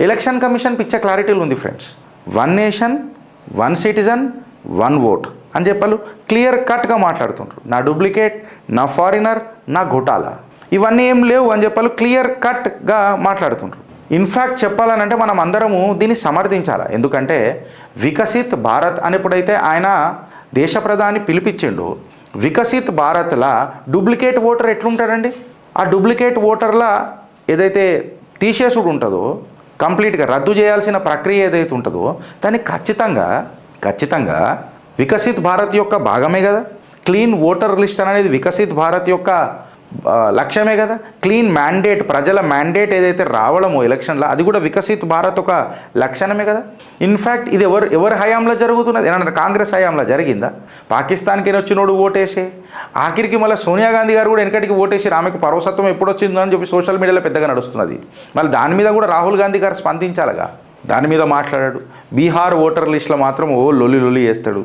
Election commission పిచ్చ క్లారిటీలు ఉంది friends. 1 nation 1 citizen 1 vote అని చెప్పాలి, క్లియర్ కట్గా మాట్లాడుతుంటారు. నా డూప్లికేట్, నా ఫారినర్, నా ఘోటాలా ఇవన్నీ ఏం లేవు అని చెప్పాలి, క్లియర్ కట్గా మాట్లాడుతుంటారు. ఇన్ఫ్యాక్ట్ చెప్పాలనంటే మనం అందరము దీన్ని సమర్థించాలి. ఎందుకంటే వికసిత్ భారత్ అని ఎప్పుడైతే ఆయన దేశ ప్రధాని పిలిపించిండు, వికసిత్ భారత్లా డూప్లికేట్ ఓటర్ ఎట్లుంటాడండి? ఆ డూప్లికేట్ ఓటర్లా ఏదైతే తీసేసుడు ఉంటుందో, కంప్లీట్గా రద్దు చేయాల్సిన ప్రక్రియ ఏదైతే ఉంటుందో దాన్ని ఖచ్చితంగా వికసిత్ భారత్ యొక్క భాగమే కదా. క్లీన్ ఓటర్ లిస్ట్ అనేది వికసిత్ భారత్ యొక్క లక్ష్యమే కదా. క్లీన్ మ్యాండేట్, ప్రజల మ్యాండేట్ ఏదైతే రావడమో ఎలక్షన్లో, అది కూడా వికసిత్ భారత్ ఒక లక్షణమే కదా. ఇన్ఫ్యాక్ట్ ఇది ఎవరి హయాంలో జరుగుతున్నది? ఏమన్నా కాంగ్రెస్ హయాంలో జరిగిందా? పాకిస్తాన్కి వచ్చినోడు ఓటేసే, ఆఖరికి మళ్ళీ సోనియా గాంధీ గారు కూడా వెనకటికి ఓటేసి ఆమెకు పౌరసత్వం ఎప్పుడు వచ్చిందో అని చెప్పి సోషల్ మీడియాలో పెద్దగా నడుస్తున్నది. మళ్ళీ దాని మీద కూడా రాహుల్ గాంధీ గారు స్పందించాలిగా, దాని మీద మాట్లాడాడు. బీహార్ ఓటర్ లిస్టులో మాత్రం లొల్లి చేస్తాడు.